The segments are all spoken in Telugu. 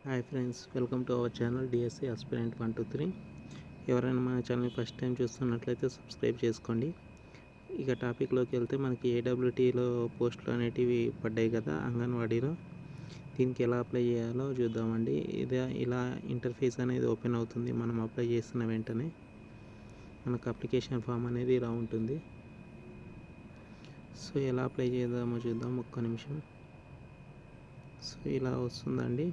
Hi friends, welcome to our channel DSC aspirant 123. ఎవరైనా మన ఛానల్ ఫస్ట్ టైం చూస్తున్నట్లయితే సబ్స్క్రైబ్ చేసుకోండి. ఇక టాపిక్లోకి వెళ్తే మనకి ఏడబ్ల్యూటీలో పోస్టులు అనేటివి పడ్డాయి కదా అంగన్వాడీలో. దీనికి ఎలా అప్లై చేయాలో చూద్దామండి. ఇలా ఇంటర్ఫేస్ అనేది ఓపెన్ అవుతుంది. మనం అప్లై చేస్తున్న వెంటనే మనకు అప్లికేషన్ ఫామ్ అనేది ఇలా ఉంటుంది. సో ఎలా అప్లై చేద్దామో చూద్దాం, ఒక్క నిమిషం. సో ఇలా వస్తుందండి.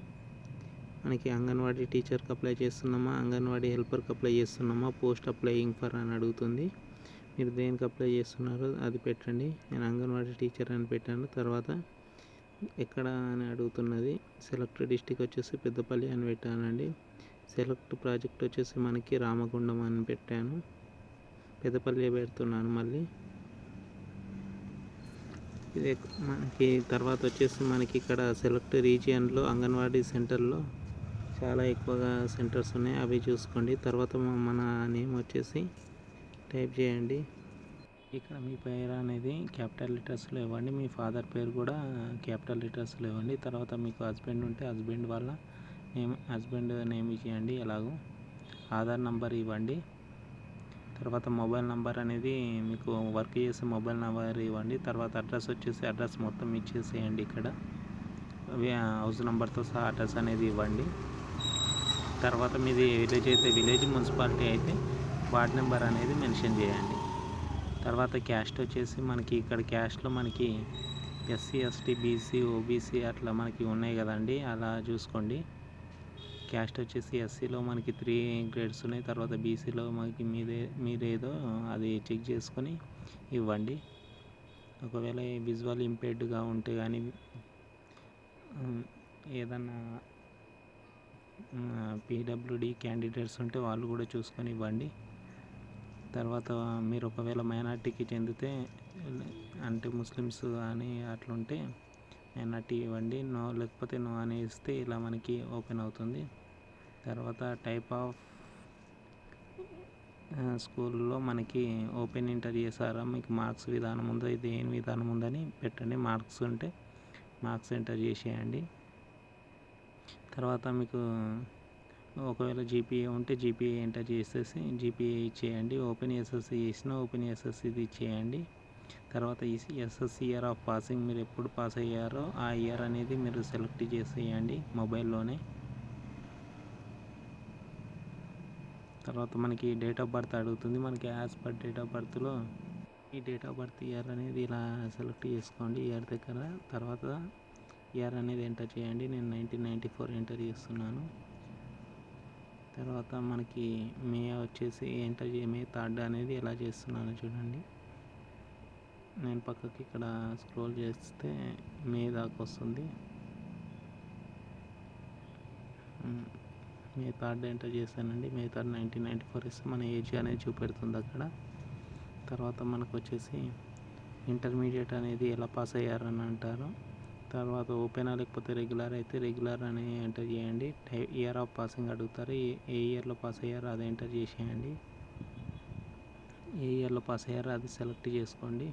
మనకి అంగన్వాడీ టీచర్కి అప్లై చేస్తున్నామా, అంగన్వాడీ హెల్పర్కి అప్లై చేస్తున్నామా, పోస్ట్ అప్లయింగ్ ఫర్ అని అడుగుతుంది. మీరు దేనికి అప్లై చేస్తున్నారో అది పెట్టండి. నేను అంగన్వాడీ టీచర్ అని పెట్టాను. తర్వాత ఎక్కడ అని అడుగుతున్నది. సెలెక్ట్ డిస్టిక్ వచ్చేసి పెద్దపల్లి అని పెట్టానండి. సెలెక్ట్ ప్రాజెక్ట్ వచ్చేసి మనకి రామగుండం అని పెట్టాను. పెద్దపల్లి పెడుతున్నాను. మళ్ళీ ఇది మనకి తర్వాత వచ్చేసి మనకి ఇక్కడ సెలెక్ట్ రీజియన్లో అంగన్వాడీ సెంటర్లో చాలా ఎక్కువగా సెంటర్స్ ఉన్నాయి, అవి చూసుకోండి. తర్వాత మన నేమ్ వచ్చేసి టైప్ చేయండి. ఇక్కడ మీ పేరు అనేది క్యాపిటల్ లెటర్స్లో ఇవ్వండి. మీ ఫాదర్ పేరు కూడా క్యాపిటల్ లెటర్స్లో ఇవ్వండి. తర్వాత మీకు హస్బెండ్ ఉంటే హస్బెండ్ వాళ్ళ నేమ్, హస్బెండ్ నేమ్ ఇచ్చేయండి. ఎలాగో ఆధార్ నంబర్ ఇవ్వండి. తర్వాత మొబైల్ నెంబర్ అనేది మీకు వర్క్ చేసే మొబైల్ నెంబర్ ఇవ్వండి. తర్వాత అడ్రస్ వచ్చేసి అడ్రస్ మొత్తం ఇచ్చేసేయండి. ఇక్కడ హౌస్ నెంబర్తో సహా అడ్రస్ అనేది ఇవ్వండి. తర్వాత మీది విలేజ్ అయితే విలేజ్, మున్సిపాలిటీ అయితే వార్డ్ నెంబర్ అనేది మెన్షన్ చేయండి. తర్వాత క్యాస్ట్ వచ్చేసి మనకి ఇక్కడ క్యాస్ట్లో మనకి ఎస్సీ, ఎస్టీ, బీసీ, ఓబీసీ అట్లా మనకి ఉన్నాయి కదండి, అలా చూసుకోండి. క్యాస్ట్ వచ్చేసి ఎస్సీలో మనకి 3 గ్రేడ్స్ ఉన్నాయి. తర్వాత బీసీలో మనకి మీరేదో అది చెక్ చేసుకొని ఇవ్వండి. ఒకవేళ విజువల్ ఇంపేర్డ్గా ఉంటే కానీ ఏదన్నా పీడబ్ల్యూడి క్యాండిడేట్స్ ఉంటే వాళ్ళు కూడా చూసుకొని ఇవ్వండి. తర్వాత మీరు ఒకవేళ మైనార్టీకి చెందితే అంటే ముస్లిమ్స్ కానీ అట్లుంటే మైనార్టీ ఇవ్వండి. నో లేకపోతే నో అని ఇస్తే ఇలా మనకి ఓపెన్ అవుతుంది. తర్వాత టైప్ ఆఫ్ స్కూల్లో మనకి ఓపెన్ ఇంటర్ చేశారా, మీకు మార్క్స్ విధానం ఉందో, ఇది ఏం విధానం ఉందని పెట్టండి. మార్క్స్ ఉంటే మార్క్స్ ఎంటర్ చేసేయండి. తర్వాత మీకు ఒకవేళ జీపీఏ ఉంటే జీపీఏ ఎంటర్ చేసేసి జీపీఏ ఇచ్చేయండి. ఓపెన్ ఎస్ఎస్సి చేసినా ఓపెన్ ఎస్ఎస్సిది ఇచ్చేయండి. తర్వాత ఎస్ఎస్సి ఇయర్ ఆఫ్ పాసింగ్, మీరు ఎప్పుడు పాస్ అయ్యారో ఆ ఇయర్ అనేది మీరు సెలెక్ట్ చేసేయండి మొబైల్లోనే. తర్వాత మనకి డేట్ ఆఫ్ బర్త్ అడుగుతుంది. మనకి యాజ్ పర్ డేట్ ఆఫ్ బర్త్లో ఈ డేట్ ఆఫ్ బర్త్ ఇయర్ అనేది ఇలా సెలెక్ట్ చేసుకోండి ఇయర్ దగ్గర. తర్వాత ఇయర్ అనేది ఎంటర్ చేయండి. నేను 1994 ఎంటర్ చేస్తున్నాను. తర్వాత మనకి మే వచ్చేసి ఎంటర్ మే 3 అనేది ఎలా చేస్తున్నాను చూడండి. నేను పక్కకి ఇక్కడ స్క్రోల్ చేస్తే మే దాకా వస్తుంది. మే 3 ఎంటర్ చేశానండి. మే 3 1994 ఇస్తే మన ఏజ్ అనేది చూపెడుతుంది అక్కడ. తర్వాత మనకు వచ్చేసి ఇంటర్మీడియట్ అనేది ఎలా పాస్ అయ్యారని అంటారు. తర్వాత ఓపెనా లేకపోతే రెగ్యులర్ అయితే రెగ్యులర్ అని ఎంటర్ చేయండి. ఇయర్ ఆఫ్ పాసింగ్ అడుగుతారు. ఏ ఇయర్లో పాస్ అయ్యారో అది ఎంటర్ చేసేయండి. ఏ ఇయర్లో పాస్ అయ్యారో అది సెలెక్ట్ చేసుకోండి.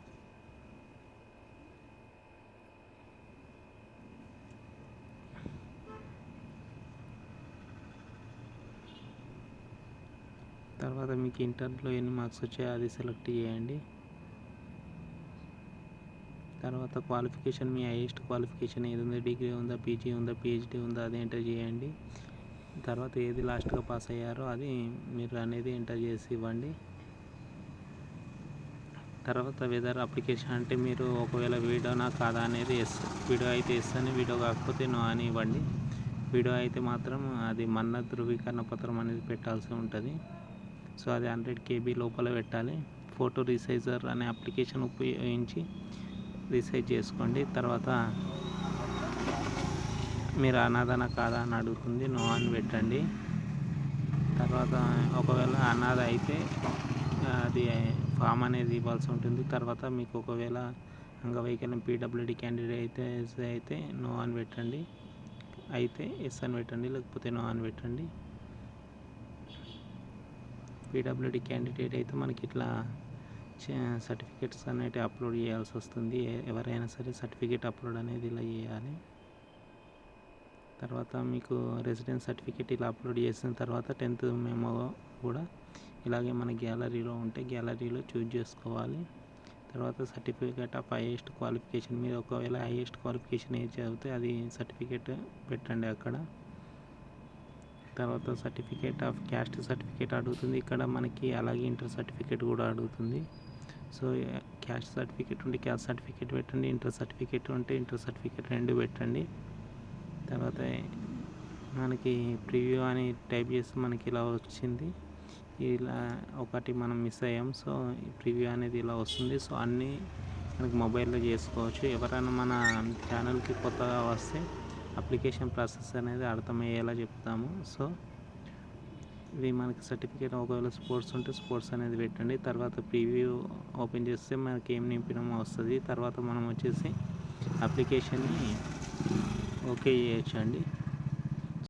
తర్వాత మీకు ఇంటర్లో ఎన్ని మార్క్స్ వచ్చాయో అది సెలెక్ట్ చేయండి. తర్వాత క్వాలిఫికేషన్, మీ హైయెస్ట్ క్వాలిఫికేషన్ ఏది ఉందో, డిగ్రీ ఉందా, పీజీ ఉందా, పిహెచ్డీ ఉందా, అది ఎంటర్ చేయండి. తర్వాత ఏది లాస్ట్గా పాస్ అయ్యారో అది మీరు అనేది ఎంటర్ చేసి ఇవ్వండి. తర్వాత వెదర్ అప్లికేషన్ అంటే మీరు ఒకవేళ వీడియోనా కాదా అనేది ఎస్, వీడియో అయితే ఎస్ అని, వీడియో కాకపోతే నో అని ఇవ్వండి. వీడియో అయితే మాత్రం అది మన్న ధృవీకరణ పత్రం అనేది పెట్టాల్సి ఉంటుంది. సో అది 100 KB లోపల పెట్టాలి. ఫోటో రీసైజర్ అనే అప్లికేషన్ ఉపయోగించి రీసైజ్ చేసుకోండి. తర్వాత మీరు అనాథనా కాదా అని అడుగుతుంది, నో అని పెట్టండి. తర్వాత ఒకవేళ అనాథ అయితే అది ఫామ్ అనేది ఇవ్వాల్సి ఉంటుంది. తర్వాత మీకు ఒకవేళ అంగవైకల్యం పీడబ్ల్యూడి క్యాండిడేట్ అయితే నో అని పెట్టండి. అయితే ఎస్ అని పెట్టండి, లేకపోతే నో అని పెట్టండి. పీడబ్ల్యూడి క్యాండిడేట్ అయితే మనకి ఇట్లా సర్టిఫికేట్స్ అనేవి అప్లోడ్ చేయాల్సి వస్తుంది. ఎవరైనా సరే సర్టిఫికేట్ అప్లోడ్ అనేది ఇలా చేయాలి. తర్వాత మీకు రెసిడెన్స్ సర్టిఫికేట్ ఇలా అప్లోడ్ చేసిన తర్వాత 10th మెమో కూడా ఇలాగే మన గ్యాలరీలో ఉంటే గ్యాలరీలో చూజ్ చేసుకోవాలి. తర్వాత సర్టిఫికేట్ ఆఫ్ హైయెస్ట్ క్వాలిఫికేషన్, మీరు ఒకవేళ హైయెస్ట్ క్వాలిఫికేషన్ ఏది చదివితే అది సర్టిఫికేట్ పెట్టండి అక్కడ. తర్వాత సర్టిఫికేట్ ఆఫ్ క్యాస్ట్ సర్టిఫికేట్ అడుగుతుంది ఇక్కడ మనకి, అలాగే ఇంటర్ సర్టిఫికేట్ కూడా అడుగుతుంది. సో క్యాస్ట్ సర్టిఫికేట్ ఉంటే క్యాస్ట్ సర్టిఫికేట్ పెట్టండి, ఇంటర్ సర్టిఫికేట్ ఉంటే ఇంటర్ సర్టిఫికేట్ 2 పెట్టండి. తర్వాత మనకి ప్రివ్యూ అని టైప్ చేస్తే మనకి ఇలా వచ్చింది. ఇలా ఒకటి మనం మిస్ అయ్యాం. సో ఈ ప్రివ్యూ అనేది ఇలా వస్తుంది. సో అన్నీ మనకి మొబైల్లో చేసుకోవచ్చు. ఎవరైనా మన ఛానల్కి కొత్తగా వస్తే అప్లికేషన్ ప్రాసెస్ అనేది అర్థమయ్యేలా చెప్తాము. సో ఇది మనకి సర్టిఫికేట్, ఒకవేళ స్పోర్ట్స్ ఉంటే స్పోర్ట్స్ అనేది పెట్టండి. తర్వాత ప్రివ్యూ ఓపెన్ చేస్తే మనకి ఏం నింపినామో వస్తుంది. తర్వాత మనం వచ్చేసి అప్లికేషన్ని ఓకే చేయొచ్చు అండి.